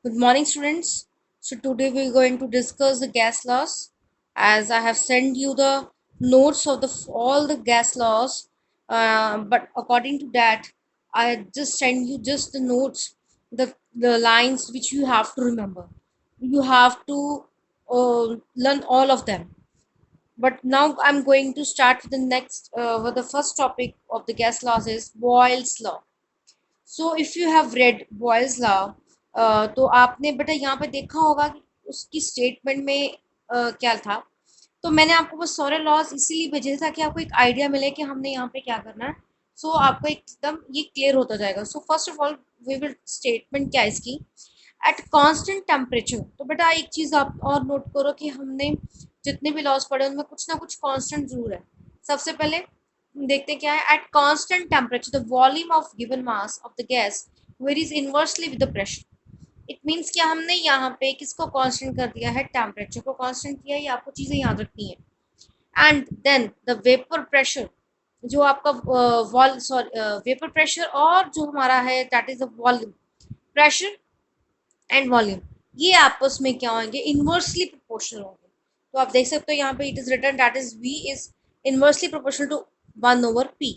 Good morning, students. So today we're going to discuss the gas laws. As I have sent you the notes of all the gas laws, but according to that, I just send you just the notes, the lines which you have to remember. You have to learn all of them. But now I'm going to start with with the first topic of the gas laws is Boyle's law. So if you have read boys law तो आपने बेटा यहाँ पे देखा होगा कि उसकी statement में क्या था। तो मैंने आपको बस सारे लॉज इसीलिए भेजे थे ताकि आपको एक आइडिया मिले कि हमने यहाँ पे क्या करना है। सो आपको एकदम ये क्लियर होता जाएगा। So first of all we will statement क्या है इसकी, एट कांस्टेंट टेम्परेचर। तो बेटा एक चीज आप और नोट करो कि हमने जितने भी लॉज पढ़े उनमें कुछ ना कुछ कांस्टेंट जरूर है। सबसे पहले देखते हैं क्या है, at constant temperature the volume of given mass of the gas varies inversely with the pressure. It means क्या हमने यहाँ पे किसको कांस्टेंट कर दिया है, टेम्परेचर को कांस्टेंट किया है। ये आपको चीजें याद रखनी है। And then the vapour pressure, जो आपका वॉल सॉरी वेपर प्रेशर और जो हमारा है that is the volume pressure and volume, ये आपस में क्या होंगे, इनवर्सली प्रोपोर्शनल होंगे। तो आप देख सकते हो यहाँ पे it is written that is v is inversely proportional to 1/p।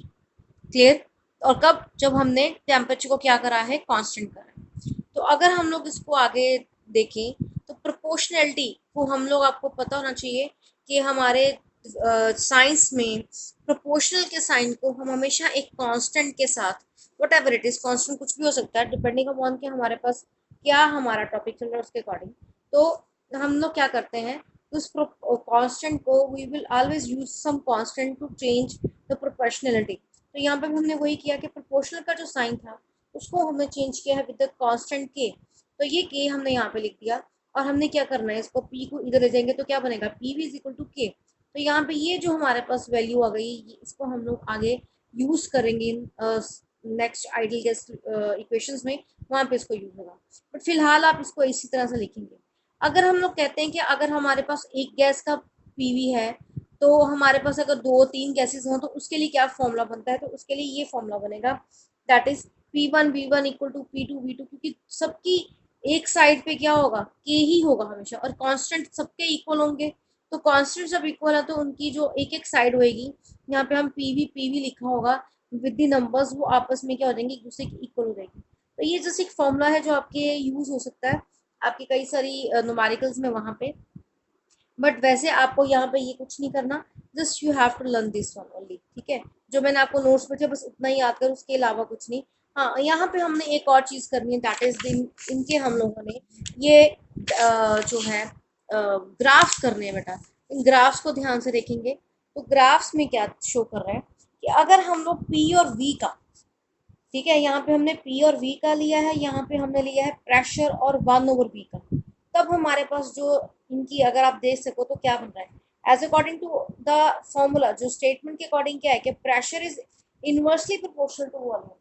Clear. और कब, जब हमने टेम्परेचर को क्या करा है, कांस्टेंट करा है। तो अगर हम लोग इसको आगे देखें तो प्रोपोर्शनैलिटी को हम लोग, आपको पता होना चाहिए कि हमारे साइंस में प्रोपोर्शनल के साइन को हम हमेशा एक कांस्टेंट के साथ, what ever it is, constant कुछ भी हो सकता है डिपेंडिंग अपॉन कि हमारे पास क्या हमारा टॉपिक चल रहा है उसके अकॉर्डिंग। तो हम लोग क्या करते हैं, उस कांस्टेंट को we will always use some constant to change the proportionality. तो यहाँ पे भी हमने वही किया कि प्रोपोर्शनल का जो साइन था उसको हमने चेंज किया है विद द कांस्टेंट के। तो ये के हमने यहाँ पे लिख दिया और हमने क्या करना है, इसको पी को इधर ले जाएंगे तो क्या बनेगा, P V is equal to K. तो यहाँ पे ये जो हमारे पास वैल्यू आ गई, इसको हम लोग आगे यूज करेंगे नेक्स्ट आइडियल गैस इक्वेशंस में, वहां पे इसको यूज होगा। बट फिलहाल आप इसको इसी तरह से लिखेंगे। अगर हम लोग कहते हैं कि अगर हमारे पास एक गैस का पीवी है, तो हमारे पास अगर दो तीन गैसेस हों तो उसके लिए क्या फॉर्मूला बनता है, तो उसके लिए ये फॉर्मूला बनेगा, that is P1 V1 equal to P2 V2, क्योंकि सबकी एक साइड पे क्या होगा, के ही होगा हमेशा, और कांस्टेंट सबके इक्वल होंगे। तो कांस्टेंट सब इक्वल है तो उनकी जो एक एक साइड होएगी, यहाँ पे हम पीवी लिखा होगा विद द नंबर्स, वो आपस में क्या हो जाएंगे, एक दूसरे की इक्वल हो जाएगी। तो ये जस्ट एक फॉर्मूला है जो आपके यूज हो सकता है आपकी कई सारी न्यूमेरिकल्स में वहां पे। बट वैसे आपको यहाँ पे ये कुछ नहीं करना, just you have to learn this one only. ठीक है, जो मैंने आपको नोट्स भेजे बस उतना ही याद कर, उसके अलावा कुछ नहीं। हाँ, यहाँ पे हमने एक और चीज करनी है, दैट इज दिन इनके हम लोगों ने ये जो है ग्राफ्स करने हैं बेटा। इन ग्राफ्स को ध्यान से देखेंगे तो ग्राफ्स में क्या शो कर रहा है कि अगर हम लोग पी और वी का, ठीक है, यहाँ पे हमने पी और वी का लिया है, यहाँ पे हमने लिया है प्रेशर और 1/v का, तब हमारे पास जो इनकी अगर आप देख सको तो क्या बन रहा है, as according to the formula, जो स्टेटमेंट के अकॉर्डिंग क्या है कि pressure is inversely proportional to volume.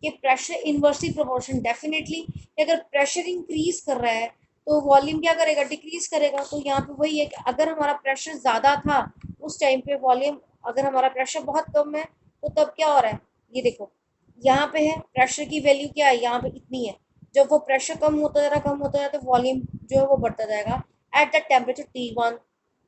कि प्रेशर इनवर्सली प्रोपोर्शन, डेफिनेटली अगर प्रेशर इंक्रीज कर रहा है तो वॉल्यूम क्या करेगा, डिक्रीज करेगा। तो यहाँ पे वही है कि अगर हमारा प्रेशर ज्यादा था उस टाइम पे वॉल्यूम, अगर हमारा प्रेशर बहुत कम है तो तब क्या हो रहा है, ये देखो यहाँ पे है प्रेशर की वैल्यू क्या है, यहाँ पे इतनी है। जब वो प्रेशर कम होता जा रहा, कम होता जा रहा, तो वॉल्यूम जो है वो बढ़ता जाएगा एट द टेम्परेचर T1।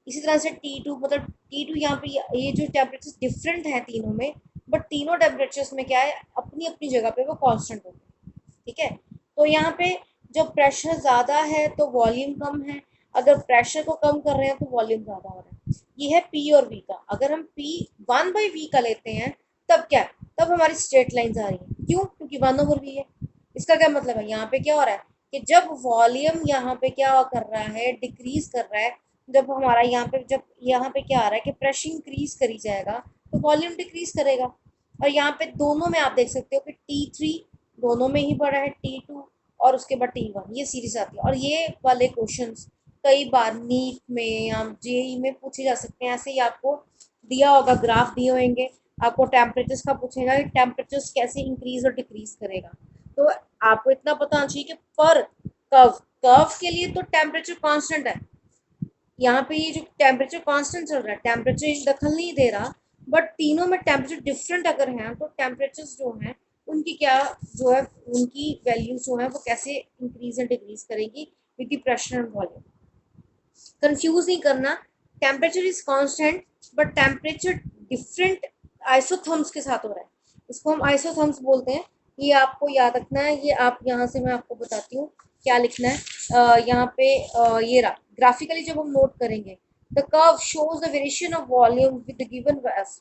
इसी तरह से T2, मतलब T2 यहाँ पे ये जो टेम्परेचर डिफरेंट है तीनों में, बट तीनों टेम्परेचर्स में क्या है, अपनी अपनी जगह पे वो कांस्टेंट होते हैं। ठीक है, तो यहाँ पे जब प्रेशर ज्यादा है तो वॉल्यूम कम है, अगर प्रेशर को कम कर रहे हैं तो वॉल्यूम ज्यादा हो रहा है। ये है पी और वी का। अगर हम P1/V का लेते हैं तब क्या है, तब हमारी स्ट्रेट लाइंस आ रही है, क्यों, क्योंकि 1/V है। इसका क्या मतलब है, यहाँ पे क्या हो रहा है कि जब वॉल्यूम यहाँ पे क्या कर रहा है, डिक्रीज कर रहा है, जब हमारा यहाँ पे, जब यहाँ पे क्या आ रहा है कि प्रेशर इंक्रीज करी जाएगा तो वॉल्यूम डिक्रीज करेगा। और यहाँ पे दोनों में आप देख सकते हो कि T3 दोनों में ही बड़ा है, T2 और उसके बाद T1, ये सीरीज आती है। और ये वाले क्वेश्चंस कई बार नीट में या जेई में पूछे जा सकते हैं। ऐसे ही आपको दिया होगा, ग्राफ दिए होंगे, आपको टेम्परेचर्स का पूछेगा कि टेम्परेचर्स कैसे इंक्रीज और डिक्रीज करेगा। तो आपको इतना पता होना चाहिए कि पर कर्व, कर्व के लिए तो टेम्परेचर कांस्टेंट है। यहाँ पे ये जो टेम्परेचर कांस्टेंट चल रहा है, टेम्परेचर दखल नहीं दे रहा, बट तीनों में टेम्परेचर डिफरेंट अगर हैं तो टेम्परेचर्स जो हैं उनकी क्या जो है, उनकी वैल्यूज जो है वो कैसे इंक्रीज एंड डिक्रीज करेंगी with the pressure and volume. Confuse नहीं करना, temperature is constant but temperature different isotherms के साथ हो रहा है, इसको हम आइसोथर्म्स बोलते हैं। ये आपको याद रखना है, ये आप यहाँ से मैं आपको बताती हूँ क्या लिखना है। यहाँ पे ये रहा, ग्राफिकली जब हम नोट करेंगे, the curve shows the variation of volume with the given mass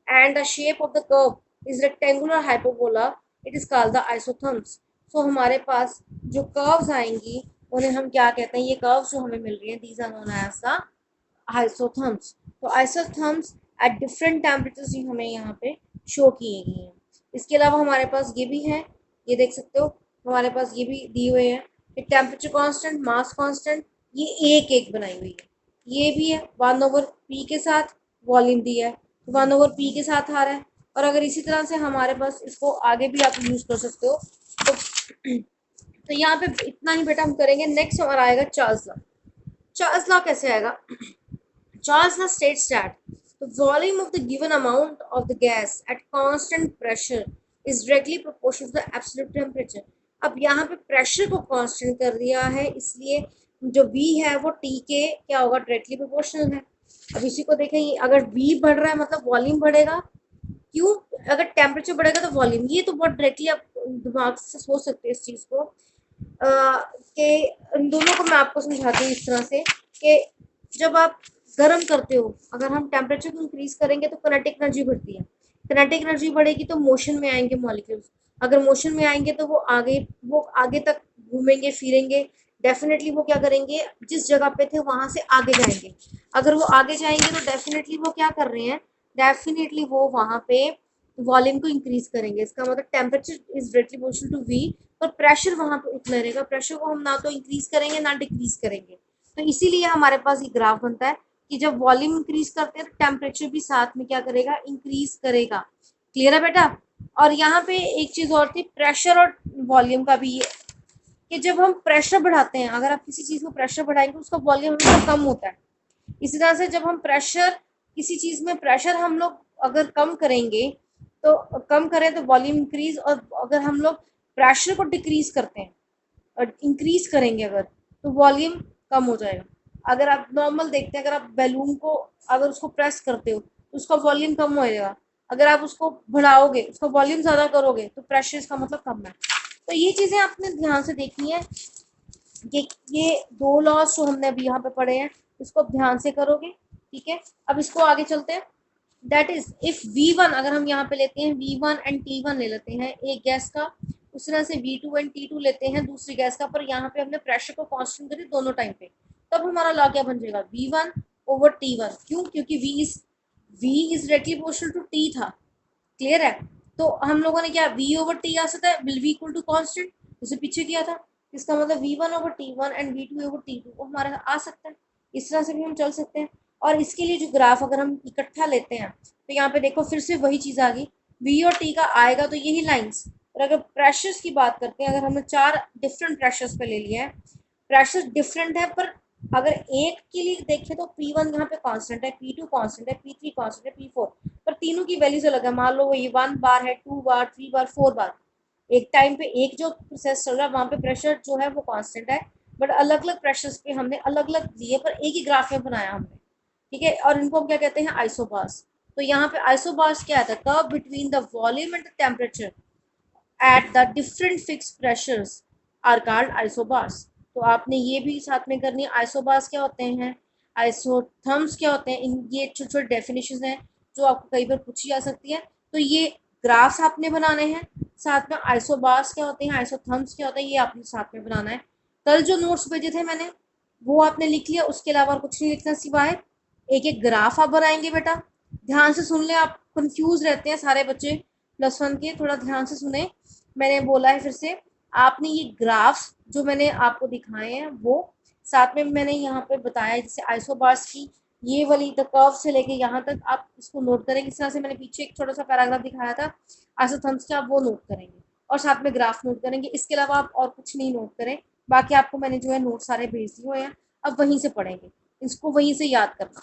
and the shape of the curve is rectangular hyperbola, it is called the isotherms। so हमारे पास जो कर्व्स आएंगी उन्हें हम क्या कहते हैं, ये कर्व्स जो हमें मिल रही हैं these are known as the isotherms। तो isotherms at different temperatures ही हमें यहाँ पे शो किए गए हैं। इसके अलावा हमारे पास ये भी है, ये देख सकते हो हमारे पास ये भी दिए हुए हैं, टेम्परेचर कांस्टेंट, मास कांस्टेंट, ये एक एक बनाई हुई है। ये भी है 1/p के साथ वॉल्यूम दिया है, 1/p के साथ आ रहा है। और अगर इसी तरह से हमारे पास इसको आगे भी आप यूज कर सकते हो। तो तो यहाँ पे इतना ही बेटा हम करेंगे। नेक्स्ट हमारा आएगा चार्ल्स लॉ। चार्ल्स लॉ कैसे आएगा? Charles law states that the volume of the given amount of the gas at constant pressure is directly proportional to the absolute temperature। अब यहाँ पे प्रेशर को कांस्टेंट कर दिया है, इसलिए जो V है वो T के क्या होगा, डायरेक्टली प्रोपोर्शनल है। अब इसी को देखें, अगर V बढ़ रहा है मतलब वॉल्यूम बढ़ेगा। क्यों? अगर टेम्परेचर बढ़ेगा तो वॉल्यूम, ये तो बहुत डायरेक्टली आप दिमाग से सोच सकते हैं इस चीज़ को। कि इन दोनों को मैं आपको समझाती हूँ इस तरह से कि जब आप गर्म करते हो, अगर हम टेम्परेचर को इंक्रीज करेंगे तो कनेटिक एनर्जी बढ़ती है, कनेटिक एनर्जी बढ़ेगी तो मोशन में आएंगे मॉलिक्यूल्स, अगर मोशन में आएंगे तो वो आगे तक घूमेंगे फिरेंगे, डेफिनेटली वो क्या करेंगे, जिस जगह पे थे वहां से आगे जाएंगे। अगर वो आगे जाएंगे तो डेफिनेटली वो क्या कर रहे हैं, डेफिनेटली वो वहां पे वॉल्यूम को इंक्रीज करेंगे। इसका मतलब temperature is directly proportional to V, पर प्रेशर वहां पे उतना रहेगा, प्रेशर को हम ना तो इंक्रीज करेंगे ना डिक्रीज करेंगे। तो इसीलिए हमारे पास ये ग्राफ बनता है कि जब वॉल्यूम इंक्रीज करते हैं तो टेम्परेचर भी साथ में क्या करेगा, इंक्रीज करेगा। क्लियर है बेटा? और यहाँ पे एक चीज और थी, प्रेशर और वॉल्यूम का भी ये कि जब हम प्रेशर बढ़ाते हैं, अगर आप किसी चीज को प्रेशर बढ़ाएंगे उसका वॉल्यूम हमेशा कम होता है। इसी तरह से जब हम प्रेशर, किसी चीज में प्रेशर हम लोग अगर कम करेंगे तो कम करें तो वॉल्यूम इंक्रीज, और अगर हम लोग प्रेशर को डिक्रीज करते हैं और इंक्रीज करेंगे अगर, तो वॉल्यूम कम हो जाएगा। अगर आप नॉर्मल देखते हैं, अगर आप बैलून को अगर उसको प्रेस करते हो तो उसका वॉल्यूम कम हो जाएगा, अगर आप उसको बढ़ाओगे उसका वॉल्यूम ज्यादा करोगे तो प्रेशर इसका मतलब कम है। तो ये चीजें आपने ध्यान से देखनी है कि ये दो लॉस जो हमने अभी यहाँ पे पढ़े हैं इसको आप ध्यान से करोगे। ठीक है, अब इसको आगे चलते हैं। दैट इज इफ V1, अगर हम यहाँ पे लेते हैं V1 एंड T1 ले लेते हैं एक गैस का, उस तरह से V2 एंड T2 लेते हैं दूसरी गैस का, पर यहाँ पे हमने प्रेशर को कांस्टेंट करी दोनों टाइम पे, तब हमारा लॉ क्या बन जाएगा, V1/T1। क्यों? क्योंकि V is directly proportional to T था। क्लियर है? तो हम लोगों ने क्या V/T आ सकता है, will be equal to constant, जैसे पीछे किया था। इसका मतलब V1/T1 एंड V2/T2 हमारा आ सकता है। इस तरह से भी हम चल सकते हैं। और इसके लिए जो ग्राफ अगर हम इकट्ठा लेते हैं तो यहाँ पे देखो फिर से वही चीज आ गई, V और T का आएगा तो यही लाइंस। और अगर प्रेशर्स की बात करते हैं, अगर हमने 4 डिफरेंट प्रेशर्स पे ले लिया है, प्रेशर डिफरेंट है, पर अगर एक के लिए देखें तो P1 यहाँ पे कांस्टेंट है, P2 कांस्टेंट है, P3 कांस्टेंट है, P4, पर तीनों की वैल्यूज अलग है। मान लो वो ये 1 बार है, 2 बार, 3 बार, 4 बार, एक टाइम पे एक जो प्रोसेस चल रहा है वहां पे प्रेशर जो है वो कांस्टेंट है, बट अलग अलग प्रेशर्स पे हमने अलग अलग दिए पर एक ही ग्राफ में बनाया हमने। ठीक है, और इनको हम क्या कहते हैं, आइसोबार्स। तो यहाँ पे आइसोबार्स क्या आता है, curve between the volume and the temperature at the different fixed pressures are called isobars। तो आपने ये भी साथ में करनी है, आइसोबार्स क्या होते हैं, आइसोथर्म्स क्या होते हैं, इन ये छोटे छोटे डेफिनेशन हैं जो आपको कई बार पूछी जा सकती है। तो ये ग्राफ्स आपने बनाने हैं, साथ में आइसोबार्स क्या होते हैं, आइसोथर्म्स क्या होते हैं, ये आपने साथ में बनाना है। कल जो नोट्स भेजे थे मैंने वो आपने लिख लिया, उसके अलावा कुछ नहीं लिखना सिवाय एक एक ग्राफ आप बनाएंगे। बेटा ध्यान से सुन ले, आप कंफ्यूज रहते हैं सारे बच्चे +1 के, थोड़ा ध्यान से सुने। मैंने बोला है फिर से, आपने ये ग्राफ्स जो मैंने आपको दिखाए हैं वो साथ में मैंने यहाँ पे बताया, जैसे आइसोबार्स की ये वाली द कर्व से लेके यहाँ तक आप इसको नोट करेंगे। इस तरह से मैंने पीछे एक छोटा सा पैराग्राफ दिखाया था आइसोथर्म्स का, आप वो नोट करेंगे और साथ में ग्राफ नोट करेंगे। इसके अलावा आप और कुछ नहीं नोट करें, बाकी आपको मैंने जो है नोट सारे भेज दिए हुए हैं, अब वहीं से पढ़ेंगे, इसको वहीं से याद करना।